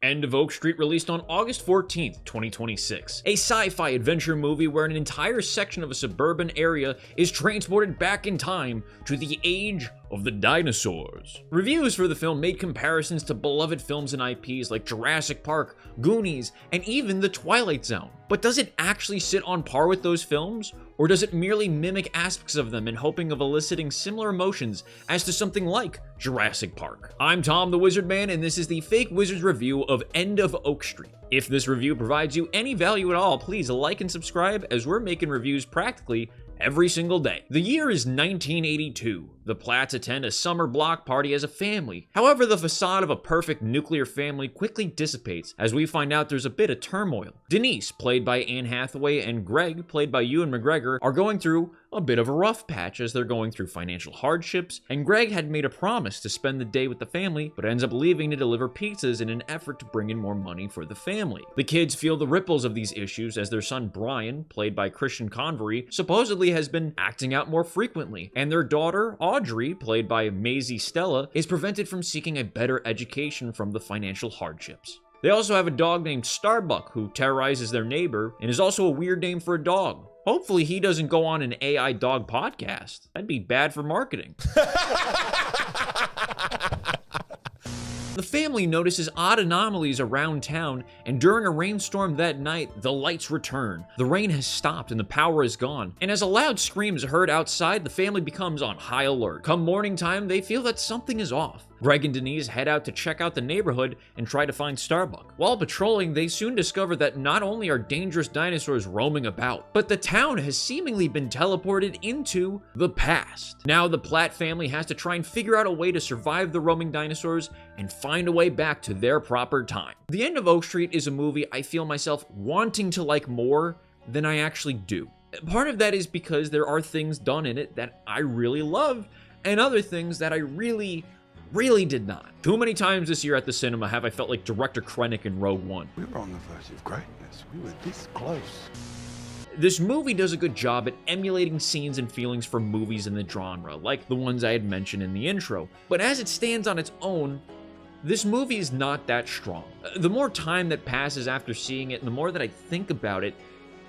End of Oak Street released on August 14th, 2026. A sci-fi adventure movie where an entire section of a suburban area is transported back in time to the age of the dinosaurs. Reviews for the film made comparisons to beloved films and IPs like Jurassic Park, Goonies, and even the Twilight Zone. But does it actually sit on par with those films? Or does it merely mimic aspects of them in hoping of eliciting similar emotions as to something like Jurassic Park? I'm Tom the Wizard Man, and this is the Fake Wizards review of End of Oak Street. If this review provides you any value at all, please like and subscribe, as we're making reviews practically every single day. The year is 1982. The Platts attend a summer block party as a family. However, the facade of a perfect nuclear family quickly dissipates as we find out there's a bit of turmoil. Denise, played by Anne Hathaway, and Greg, played by Ewan McGregor, are going through a bit of a rough patch as they're going through financial hardships, and Greg had made a promise to spend the day with the family, but ends up leaving to deliver pizzas in an effort to bring in more money for the family. The kids feel the ripples of these issues as their son Brian, played by Christian Convery, supposedly has been acting out more frequently, and their daughter, Audrey, played by Maisie Stella, is prevented from seeking a better education from the financial hardships. They also have a dog named Starbuck who terrorizes their neighbor and is also a weird name for a dog. Hopefully he doesn't go on an AI dog podcast. That'd be bad for marketing. The family notices odd anomalies around town, and during a rainstorm that night, the lights return. The rain has stopped and the power is gone, and as a loud scream is heard outside, the family becomes on high alert. Come morning time, they feel that something is off. Greg and Denise head out to check out the neighborhood and try to find Starbuck. While patrolling, they soon discover that not only are dangerous dinosaurs roaming about, but the town has seemingly been teleported into the past. Now the Platt family has to try and figure out a way to survive the roaming dinosaurs and find a way back to their proper time. The End of Oak Street is a movie I feel myself wanting to like more than I actually do. Part of that is because there are things done in it that I really love, and other things that I really did not. Too many times this year at the cinema have I felt like Director Krennic in Rogue One. We were on the verge of greatness. We were this close. This movie does a good job at emulating scenes and feelings from movies in the genre, like the ones I had mentioned in the intro. But as it stands on its own, this movie is not that strong. The more time that passes after seeing it, and the more that I think about it,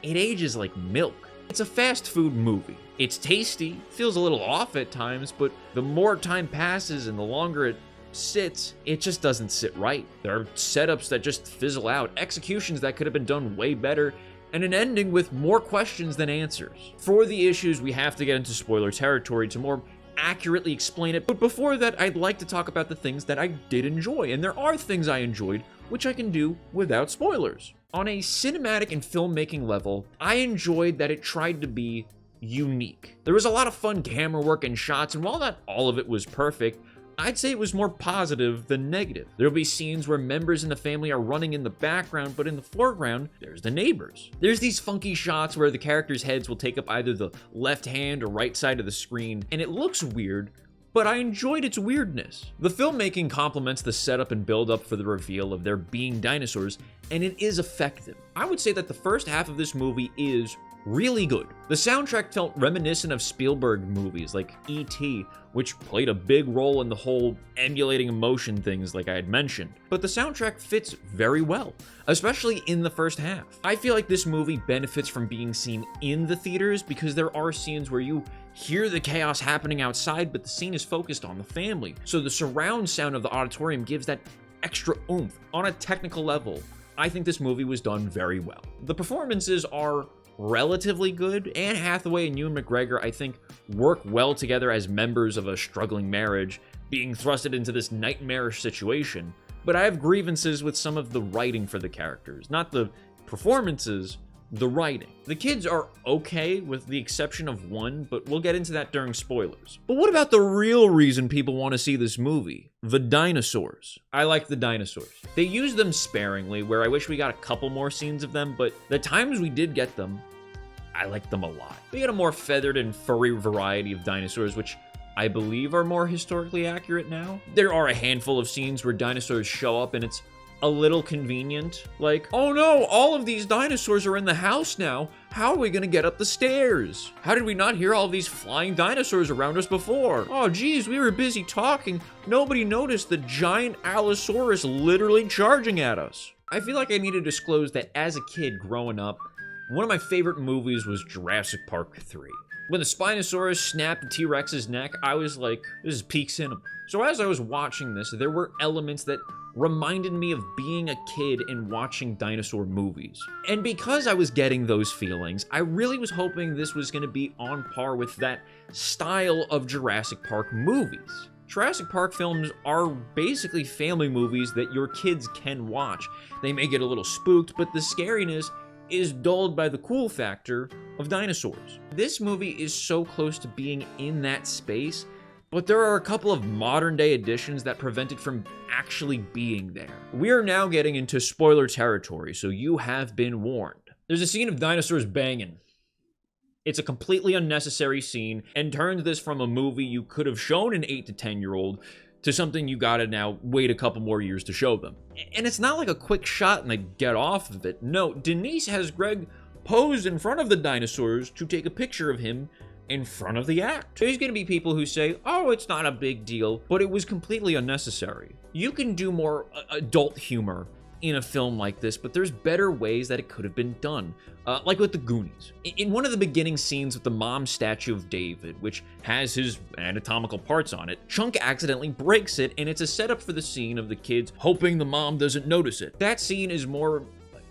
it ages like milk. It's a fast food movie. It's tasty, feels a little off at times, but the more time passes and the longer it sits, it just doesn't sit right. There are setups that just fizzle out, executions that could have been done way better, and an ending with more questions than answers. For the issues, we have to get into spoiler territory to more accurately explain it, but before that, I'd like to talk about the things that I did enjoy, and there are things I enjoyed, which I can do without spoilers. On a cinematic and filmmaking level, I enjoyed that it tried to be unique. There was a lot of fun camera work and shots, and while not all of it was perfect, I'd say it was more positive than negative. There'll be scenes where members in the family are running in the background, but in the foreground, there's the neighbors. There's these funky shots where the characters' heads will take up either the left hand or right side of the screen, and it looks weird, but I enjoyed its weirdness. The filmmaking complements the setup and build-up for the reveal of there being dinosaurs, and it is effective. I would say that the first half of this movie is really good. The soundtrack felt reminiscent of Spielberg movies like E.T., which played a big role in the whole emulating emotion things like I had mentioned. But the soundtrack fits very well, especially in the first half. I feel like this movie benefits from being seen in the theaters because there are scenes where you hear the chaos happening outside, but the scene is focused on the family. So the surround sound of the auditorium gives that extra oomph. On a technical level, I think this movie was done very well. The performances are relatively good. Anne Hathaway and Ewan McGregor, I think, work well together as members of a struggling marriage being thrusted into this nightmarish situation. But I have grievances with some of the writing for the characters. Not the performances, the writing. The kids are okay with the exception of one, but we'll get into that during spoilers. But what about the real reason people want to see this movie? The dinosaurs. I like the dinosaurs. They use them sparingly, where I wish we got a couple more scenes of them, but the times we did get them, I liked them a lot. We get a more feathered and furry variety of dinosaurs, which I believe are more historically accurate now. There are a handful of scenes where dinosaurs show up and it's a little convenient. Like, oh no, all of these dinosaurs are in the house now. How are we gonna get up the stairs? How did we not hear all of these flying dinosaurs around us before? Oh geez, we were busy talking. Nobody noticed the giant Allosaurus literally charging at us. I feel like I need to disclose that as a kid growing up, one of my favorite movies was Jurassic Park 3. When the Spinosaurus snapped the T-Rex's neck, I was like, this is peak cinema. So as I was watching this, there were elements that reminded me of being a kid and watching dinosaur movies. And because I was getting those feelings, I really was hoping this was going to be on par with that style of Jurassic Park movies. Jurassic Park films are basically family movies that your kids can watch. They may get a little spooked, but the scariness is dulled by the cool factor of dinosaurs. This movie is so close to being in that space, but there are a couple of modern day additions that prevent it from actually being there. We are now getting into spoiler territory, so you have been warned. There's a scene of dinosaurs banging. It's a completely unnecessary scene and turns this from a movie you could have shown an 8 to 10-year-old to something you gotta now wait a couple more years to show them. And it's not like a quick shot and they get off of it. No, Denise has Greg pose in front of the dinosaurs to take a picture of him in front of the act. There's gonna be people who say, oh, it's not a big deal, but it was completely unnecessary. You can do more adult humor in a film like this, but there's better ways that it could have been done. Like with the Goonies. In one of the beginning scenes with the mom statue of David, which has his anatomical parts on it, Chunk accidentally breaks it, and it's a setup for the scene of the kids hoping the mom doesn't notice it. That scene is more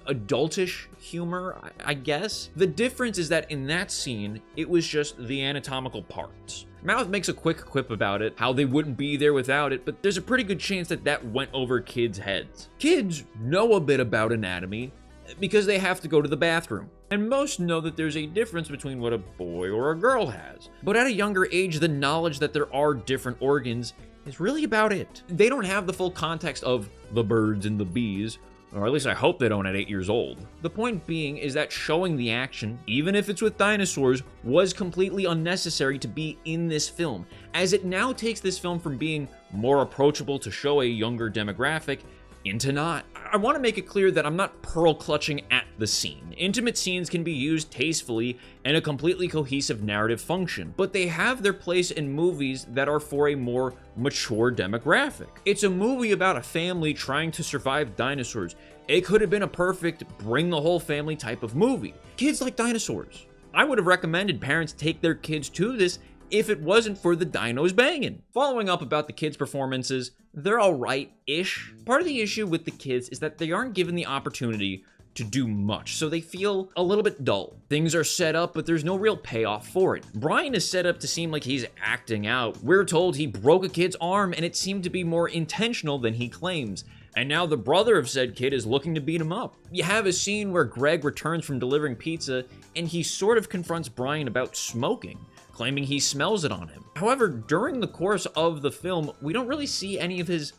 adultish humor, I guess. The difference is that in that scene, it was just the anatomical parts. Mouth makes a quick quip about it, how they wouldn't be there without it, but there's a pretty good chance that that went over kids' heads. Kids know a bit about anatomy because they have to go to the bathroom. And most know that there's a difference between what a boy or a girl has. But at a younger age, the knowledge that there are different organs is really about it. They don't have the full context of the birds and the bees, or at least I hope they don't at 8 years old. The point being is that showing the action, even if it's with dinosaurs, was completely unnecessary to be in this film, as it now takes this film from being more approachable to show a younger demographic into not. I want to make it clear that I'm not pearl clutching at the scene. Intimate scenes can be used tastefully and a completely cohesive narrative function, but they have their place in movies that are for a more mature demographic. It's a movie about a family trying to survive dinosaurs. It could have been a perfect bring the whole family type of movie. Kids like dinosaurs. I would have recommended parents take their kids to this if it wasn't for the dinos banging. Following up about the kids' performances, they're alright-ish. Part of the issue with the kids is that they aren't given the opportunity to do much, so they feel a little bit dull. Things are set up, but there's no real payoff for it. Brian is set up to seem like he's acting out. We're told he broke a kid's arm, and it seemed to be more intentional than he claims. And now the brother of said kid is looking to beat him up. You have a scene where Greg returns from delivering pizza, and he sort of confronts Brian about smoking, claiming he smells it on him. However, during the course of the film, we don't really see any of his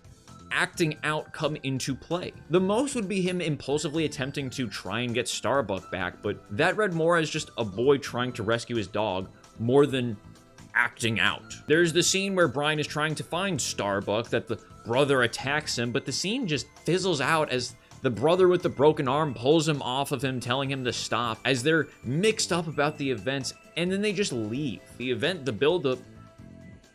acting out come into play. The most would be him impulsively attempting to try and get Starbuck back, but that read more as just a boy trying to rescue his dog more than acting out. There's the scene where Brian is trying to find Starbuck, that the brother attacks him, but the scene just fizzles out as the brother with the broken arm pulls him off of him, telling him to stop, as they're mixed up about the events, and then they just leave. The event, the build-up,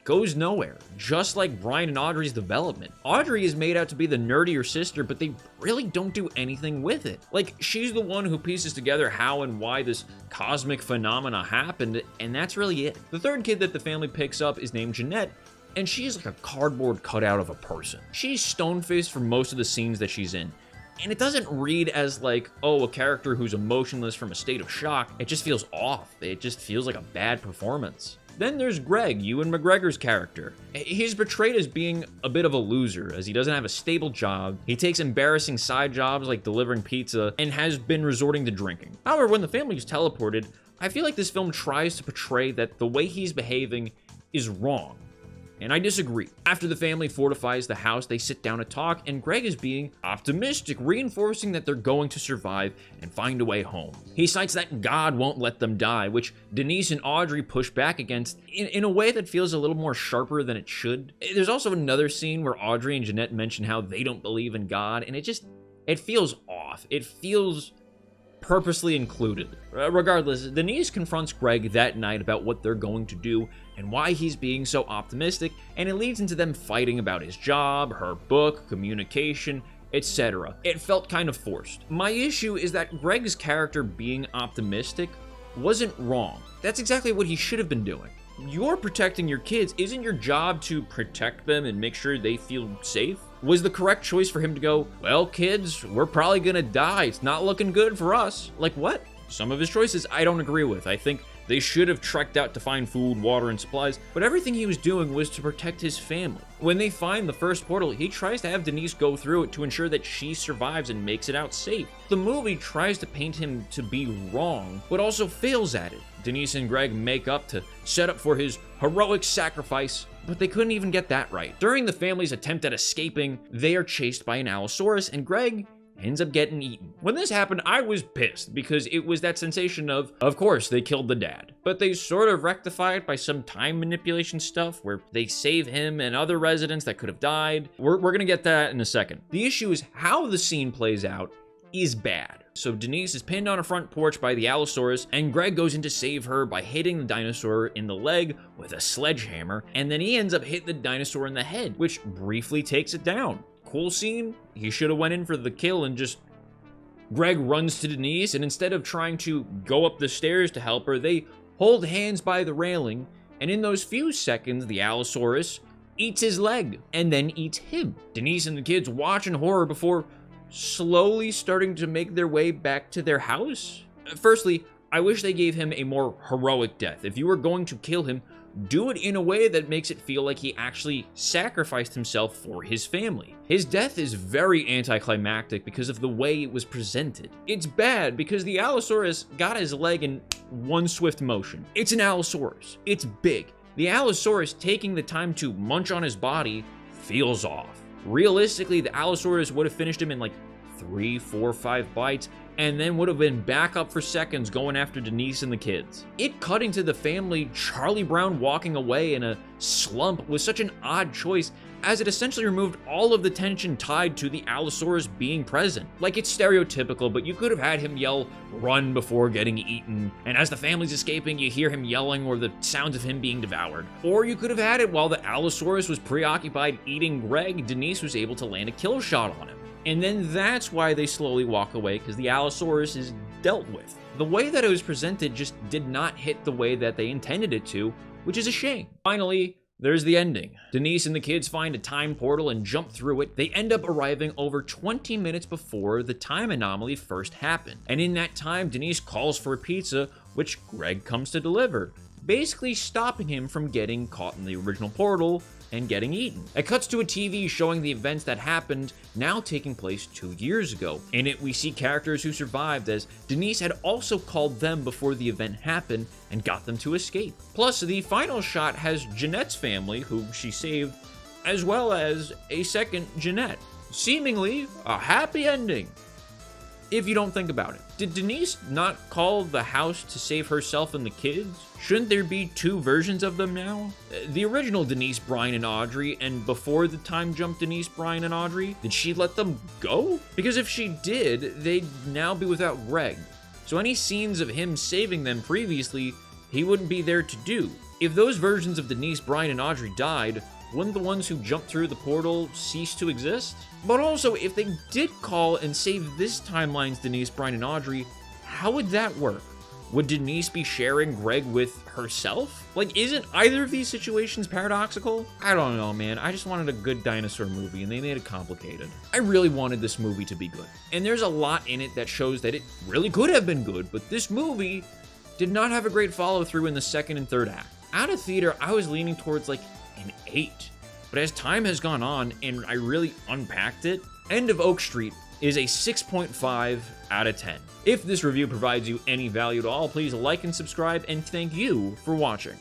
goes nowhere, just like Brian and Audrey's development. Audrey is made out to be the nerdier sister, but they really don't do anything with it. Like, she's the one who pieces together how and why this cosmic phenomena happened, and that's really it. The third kid that the family picks up is named Jeanette, and she's like a cardboard cutout of a person. She's stone-faced for most of the scenes that she's in. And it doesn't read as like, oh, a character who's emotionless from a state of shock. It just feels off. It just feels like a bad performance. Then there's Greg, Ewan McGregor's character. He's portrayed as being a bit of a loser, as he doesn't have a stable job, he takes embarrassing side jobs like delivering pizza, and has been resorting to drinking. However, when the family is teleported, I feel like this film tries to portray that the way he's behaving is wrong. and I disagree. After the family fortifies the house, they sit down to talk, and Greg is being optimistic, reinforcing that they're going to survive and find a way home. He cites that God won't let them die, which Denise and Audrey push back against in a way that feels a little more sharper than it should. There's also another scene where Audrey and Jeanette mention how they don't believe in God, and it feels off. It feels purposely included. Regardless, Denise confronts Greg that night about what they're going to do and why he's being so optimistic, and it leads into them fighting about his job, her book, communication, etc. It felt kind of forced. My issue is that Greg's character being optimistic wasn't wrong. That's exactly what he should have been doing. You're protecting your kids. Isn't your job to protect them and make sure they feel safe? Was the correct choice for him to go, well, kids, we're probably gonna die. It's not looking good for us. Like what? Some of his choices I don't agree with. I think they should have trekked out to find food, water, and supplies, but everything he was doing was to protect his family. When they find the first portal, he tries to have Denise go through it to ensure that she survives and makes it out safe. The movie tries to paint him to be wrong, but also fails at it. Denise and Greg make up to set up for his heroic sacrifice, but they couldn't even get that right. During the family's attempt at escaping, they are chased by an Allosaurus, and Greg ends up getting eaten. When this happened, I was pissed because it was that sensation of course, they killed the dad. But they sort of rectify it by some time manipulation stuff where they save him and other residents that could have died. We're gonna get that in a second. The issue is how the scene plays out is bad. So Denise is pinned on a front porch by the Allosaurus, and Greg goes in to save her by hitting the dinosaur in the leg with a sledgehammer, and then he ends up hitting the dinosaur in the head, which briefly takes it down. Cool scene. He should have went in for the kill and just... Greg runs to Denise, and instead of trying to go up the stairs to help her, they hold hands by the railing, and in those few seconds, the Allosaurus eats his leg, and then eats him. Denise and the kids watch in horror before slowly starting to make their way back to their house. Firstly, I wish they gave him a more heroic death. If you were going to kill him, do it in a way that makes it feel like he actually sacrificed himself for his family. His death is very anticlimactic because of the way it was presented. It's bad because the Allosaurus got his leg in one swift motion. It's an Allosaurus. It's big. The Allosaurus taking the time to munch on his body feels off. Realistically, the Allosaurus would have finished him in like 3, 4, 5 bites, and then would have been back up for seconds going after Denise and the kids. It cutting to the family, Charlie Brown walking away in a slump was such an odd choice, as it essentially removed all of the tension tied to the Allosaurus being present. Like, it's stereotypical, but you could have had him yell, "Run," before getting eaten, and as the family's escaping, you hear him yelling or the sounds of him being devoured. Or you could have had it while the Allosaurus was preoccupied eating Greg, Denise was able to land a kill shot on him. And then that's why they slowly walk away, because the Allosaurus is dealt with. The way that it was presented just did not hit the way that they intended it to, which is a shame. Finally, there's the ending. Denise and the kids find a time portal and jump through it. They end up arriving over 20 minutes before the time anomaly first happened. And in that time, Denise calls for a pizza, which Greg comes to deliver, basically stopping him from getting caught in the original portal and getting eaten. It cuts to a TV showing the events that happened, now taking place 2 years ago. In it, we see characters who survived, as Denise had also called them before the event happened and got them to escape. Plus, the final shot has Jeanette's family, who she saved, as well as a second Jeanette. Seemingly a happy ending, if you don't think about it. Did Denise not call the house to save herself and the kids? Shouldn't there be 2 versions of them now? The original Denise, Brian, and Audrey, and before the time jump Denise, Brian, and Audrey, did she let them go? Because if she did, they'd now be without Greg. So any scenes of him saving them previously, he wouldn't be there to do. If those versions of Denise, Brian, and Audrey died, wouldn't the ones who jumped through the portal cease to exist? But also, if they did call and save this timeline's Denise, Brian, and Audrey, how would that work? Would Denise be sharing Greg with herself? Like, isn't either of these situations paradoxical? I don't know, man. I just wanted a good dinosaur movie, and they made it complicated. I really wanted this movie to be good. And there's a lot in it that shows that it really could have been good, but this movie did not have a great follow-through in the second and third act. Out of theater, I was leaning towards like an 8. But as time has gone on and I really unpacked it, End of Oak Street is a 6.5 out of 10. If this review provides you any value at all, please like and subscribe, and thank you for watching.